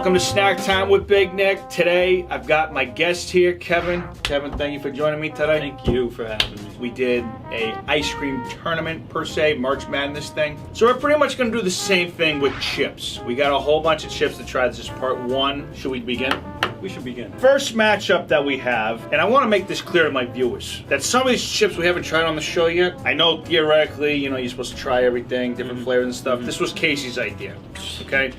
Welcome to Snack Time with Big Nick. Today, I've got my guest here, Kevin. Kevin, thank you for joining me today. Thank you for having me. We did a ice cream tournament, per se, March Madness thing. So we're pretty much gonna do the same thing with chips. We got a whole bunch of chips to try. This is part one. Should we begin? We should begin. First matchup that we have, and I want to make this clear to my viewers, that some of these chips we haven't tried on the show yet. I know theoretically, you're supposed to try everything, different flavors and stuff. This was Casey's idea, okay?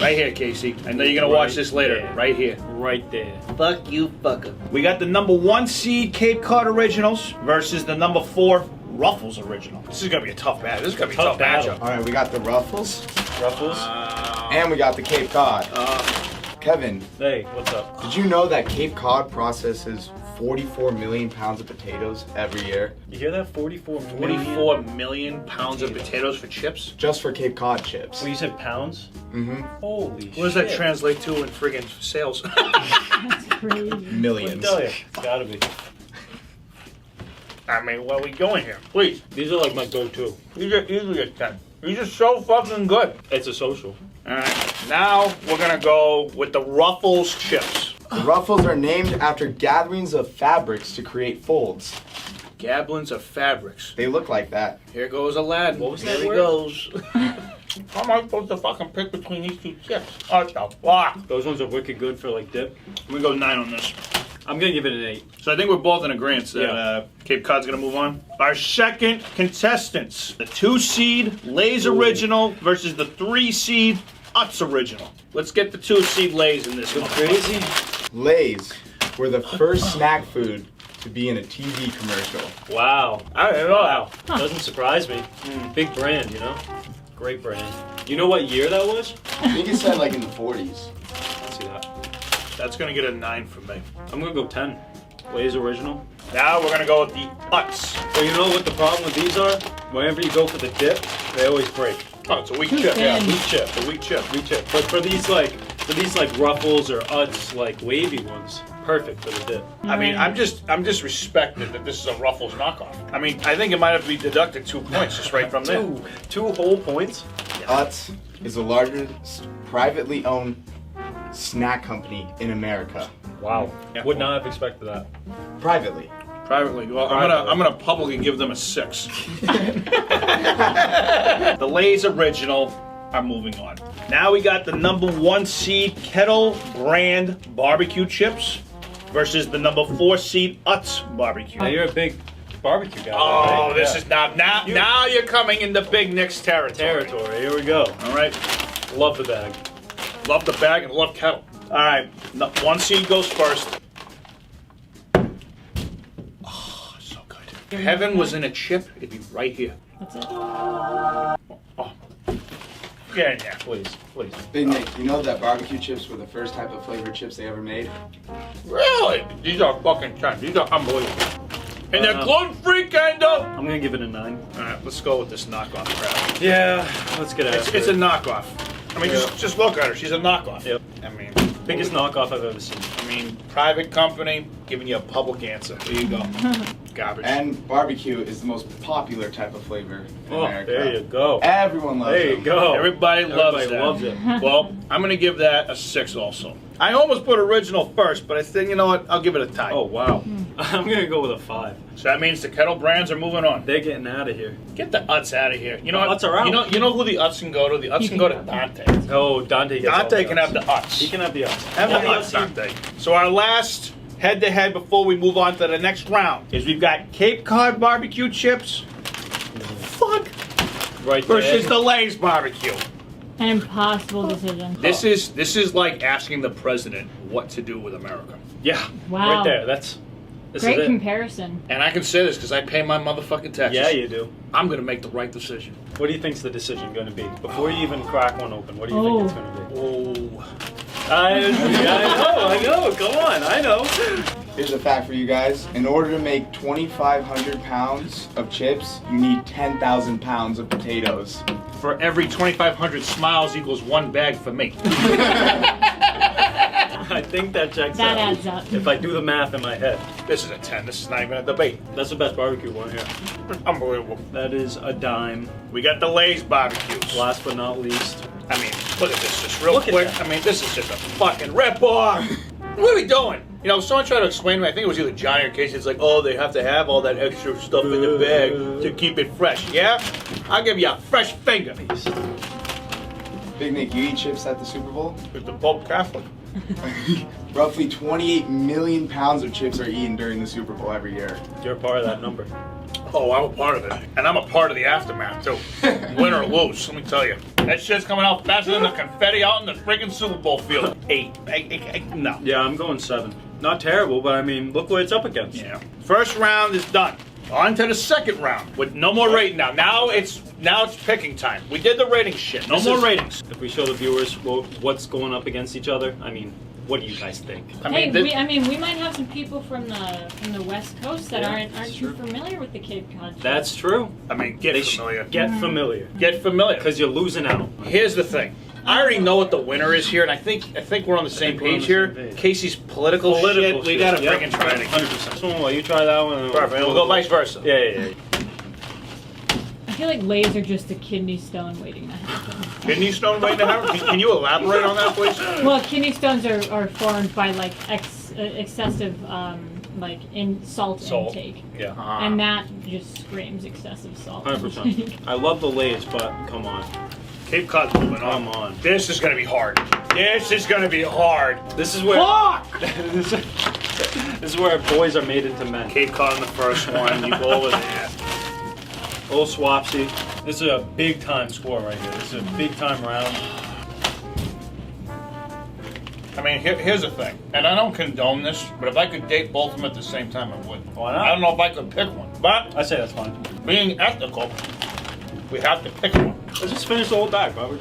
Right here, Casey. I know you're gonna watch this later. There. Right here. Right there. Fuck you, fucker. We got the number 1 seed Cape Cod Originals versus the number 4 Ruffles Original. This is gonna be a tough match. This is gonna be a tough matchup. All right, we got the Ruffles, Ruffles. and we got the Cape Cod. Kevin, Hey, what's up? did you know that Cape Cod processes 44 million pounds of potatoes every year? You hear that? 44 million? 44 million pounds of potatoes for chips? Just for Cape Cod chips. Well, you said pounds? Mm-hmm. Holy shit. What does that translate to in friggin' sales? That's crazy. Millions. Tell you, it's gotta be. I mean, where are we going here? Please. These are like my go-to. These are easily a 10. These are so fucking good. It's a social. Alright, now we're gonna go with the Ruffles chips. The Ruffles are named after gatherings of fabrics to create folds. Gablins of fabrics. They look like that. Here goes Aladdin. What was Here that he word? goes. How am I supposed to fucking pick between these two chips? What the fuck? Those ones are wicked good for like dip. We go 9 on this. I'm gonna give it an 8. So I think we're both in agreement that Yeah. Cape Cod's gonna move on. Our second contestants, the 2 seed Lay's Original versus the 3 seed Utz Original. Let's get the 2 seed Lay's in this one. Crazy? Lay's were the first snack food to be in a TV commercial. Wow. I don't know. Wow. Doesn't surprise me. Big brand, you know? Great brand. You know what year that was? I think it said like in the 40s. Let's see that. That's gonna get a 9 from me. I'm gonna go 10. Lay's Original. Now we're gonna go with the Utz. Well, you know what the problem with these are? Whenever you go for the dip, they always break. Oh, it's a weak Too chip. thin. Yeah, weak chip. A weak chip. Me too. But for these like Ruffles or Utz like wavy ones, perfect for the dip. I mean, I'm just respected that this is a Ruffles knockoff. I mean, I think it might have to be deducted 2 points just right from there. Two whole points. Utz is the largest privately owned snack company in America. Wow. Yeah. Would not have expected that. Privately. Privately, well, I'm gonna publicly give them a 6. The Lay's Original are moving on. Now we got the number 1 seed Kettle brand barbecue chips versus the number 4 seed Utz barbecue. Now you're a big barbecue guy. Oh, right? this Yeah. is now you're coming into Big Nick's territory. Here we go. All right, Love the bag. love the bag and love Kettle. All right, 1 seed goes first. Oh, so good. If heaven was in a chip, it'd be right here. That's it. Get in there. Please, please. Big Nick, you know that barbecue chips were the first type of flavored chips they ever made? Really? These are fucking 10. These are unbelievable. And they're gluten-free, Kendo. I'm gonna give it a 9. All right, let's go with this knockoff crap. Yeah, let's get after It's a it. knockoff. I mean, just look at her. She's a knockoff. Yep. I mean, Biggest knockoff I've ever seen. private company giving you a public answer. There you go. Garbage. And barbecue is the most popular type of flavor in Oh, America. there you go. Everyone loves There you them. go. Everybody loves Everybody that. loves it. Well, I'm gonna give that a 6 also. I almost put original first, but I think, you know what? I'll give it a tie. Oh wow. I'm gonna go with a 5. So that means the Kettle brands are moving on. They're getting out of here. Get the Utz out of here. You know The what? Utz are out. You know who the Utz can go to? The Utz can go to Dante. Oh, Dante gets all Dante the can Utz. have the Utz. He can have the Utz. Have the Only Utz, Dante. So our last head-to-head before we move on to the next round is we've got Cape Cod barbecue chips. Fuck. Right there. Versus the Lay's barbecue. An impossible decision. This is like asking the president what to do with America. Yeah. Wow. Right there. This Great is it. comparison. And I can say this because I pay my motherfucking taxes. Yeah, you do. I'm gonna make the right decision. What do you think's the decision going to be? Before you even crack one open, what do you think it's going to be? Oh. I know. Come on, I know. Here's a fact for you guys. In order to make 2,500 pounds of chips, you need 10,000 pounds of potatoes. For every 2,500 smiles equals 1 bag for me. I think that checks That out. adds up. If I do the math in my head. This is a 10. This is not even a debate. That's the best barbecue one here. Unbelievable. That is a dime. We got the Lay's barbecues. Last but not least. I mean, look at this this just real Look at quick. that. I mean, this is just a fucking rip-off. What are we doing? You know, someone tried to explain to me, I think it was either Johnny or Casey, it's like, oh, they have to have all that extra stuff in the bag to keep it fresh. Yeah? I'll give you a fresh finger. Big Nick, you eat chips at the Super Bowl? With the Pope Catholic. Roughly 28 million pounds of chips are eaten during the Super Bowl every year. You're a part of that number. Oh, I'm a part of it. And I'm a part of the aftermath, too. Win or lose, let me tell you. That shit's coming out faster than the confetti out in the freaking Super Bowl field. 8. No. Yeah, I'm going 7. Not terrible, but I mean, look what it's up against. Yeah. First round is done. On to the second round with no more rating now. Now it's picking time. We did the rating shit. No more ratings. If we show the viewers what's going up against each other, I mean, what do you guys think? Hey, we might have some people from the West Coast that aren't too familiar with the Cape Cod chips. That's true. I mean, get familiar. Get familiar. Get familiar. Because you're losing out. Here's the thing. I already know what the winner is here, and I think we're on the same page here. Casey's political shit. We gotta freaking try it again. 100%. This one, you try that one. Perfect. We'll go vice versa. Yeah. I feel like Lays are just a kidney stone waiting to happen. Kidney stone waiting to happen? Can you elaborate on that, please? Well, kidney stones are formed by like excessive salt intake. Yeah. And that just screams excessive salt. 100%. I love the Lays, but come on. Cape Cod's moving on. Come on. This is gonna be hard. This is gonna be hard. This is where. Fuck! This is where boys are made into men. Cape Cod in the first one. You go over there. A little swapsy. This is a big time score right here. This is a big time round. I mean, here's the thing, and I don't condone this, but if I could date both of them at the same time, I would. Why not? I don't know if I could pick one, but I say that's fine. being ethical, we have to pick one. Let's just finish the whole bag, bro.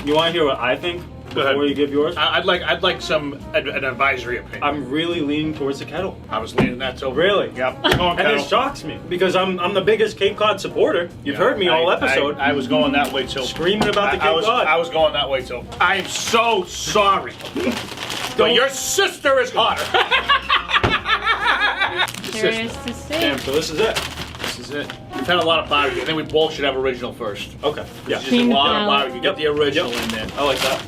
You want to hear what I think Go ahead. before you give yours? I'd like an advisory opinion. I'm really leaning towards the Kettle. I was leaning that too. Really? Yep. And it shocks me because I'm the biggest Cape Cod supporter. You've heard me all episode. I was going that way too. Screaming about the Cape Cod. I was going that way too. I'm so sorry. But your sister is hotter. Curious to see. Damn, so this is it. This is it. We've had a lot of barbecue. I think we both should have original first. Okay. Yeah. Just a lot of barbecue. Get the original in there. I like that.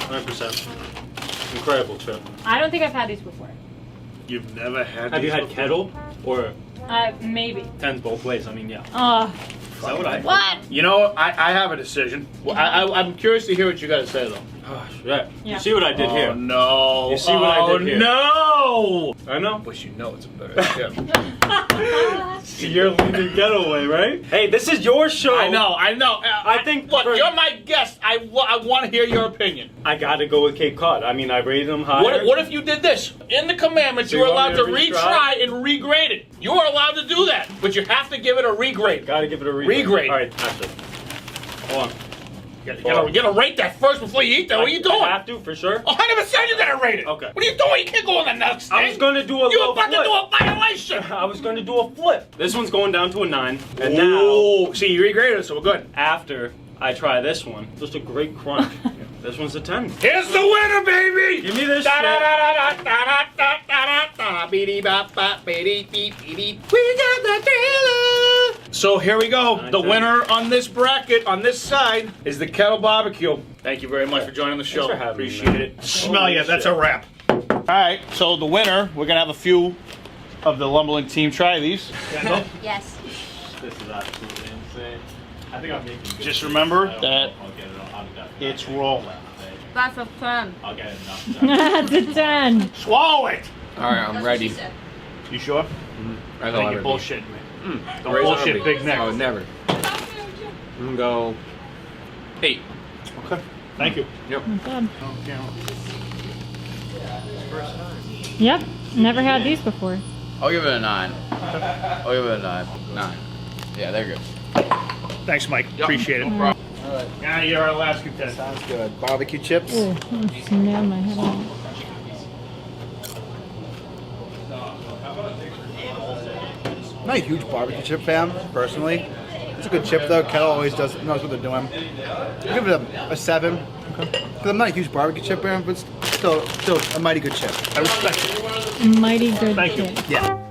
100%. Incredible trip. I don't think I've had these before. You've never had Have you these had before? Kettle or Maybe. Tens both ways? I mean, yeah. Is that what I think? What? You know, I have a decision. Well, I'm curious to hear what you got to say though. Oh, shit. Yeah. You see what I did here? Oh no! You see what I did here? No! I know. But you know it's a better chip. You're leaving Kettle away, right? Hey, this is your show. I know. I think Look, for- you're my guest. I want to hear your opinion. I gotta go with Cape Cod. I mean, I rated them higher. What if you did this? In the commandments, So you you are want allowed me to to retry? retry and regrade it. You are allowed to do that, but you have to give it a regrade. Gotta give it a regrade. Regrade. All right, after. Hold on. You gotta rate that first before you eat that. What are you doing? I have to, for sure. 100% you gotta rate it. Okay. What are you doing? You can't go on the next thing. I was gonna do a You're little about flip. to do a violation. I was gonna do a flip. This one's going down to a 9. And Ooh, see, you regraded it, so we're good. now, after I try this one, just a great crunch. This one's a 10. Here's the winner, baby! Give me this Da da shit. da da da da da da da beady bop bop beady beep beep. We got the dealer. So here we go. The winner on this bracket, on this side, is the Kettle Barbecue. Thank you very much for joining the show. for having me, Appreciate man. it. Smell Holy ya. That's shit. a wrap. All right. So the winner, we're gonna have a few of the Lumberland team try these. Kendall? Yes. This is absolutely insane. I think I'm making Just remember that I'll get it. I'll get it. it's rolling. That's a 10. I'll get it enough. That's a 10. Swallow it. All right, I'm ready. You sure? I I thought think I you're would be. bullshitting me. Don't Raise bullshit, early. Big Nick. Oh, never. I'm gonna go 8. Okay. Thank you. Yep. Not bad. Yep. Never had these before. I'll give it a 9. I'll give it a 9. 9. Yeah, they're good. Thanks, Mike. Appreciate it. No problem. Now you're our last contestant. Sounds good. Barbecue chips. Ooh, I just nailed my head on it. I'm not a huge barbecue chip fan, personally. It's a good chip though. Kettle always knows what they're doing. I'll give it a 7. Because I'm not a huge barbecue chip fan, but still a mighty good chip. I respect it. Mighty good Thank you. chip. Yeah.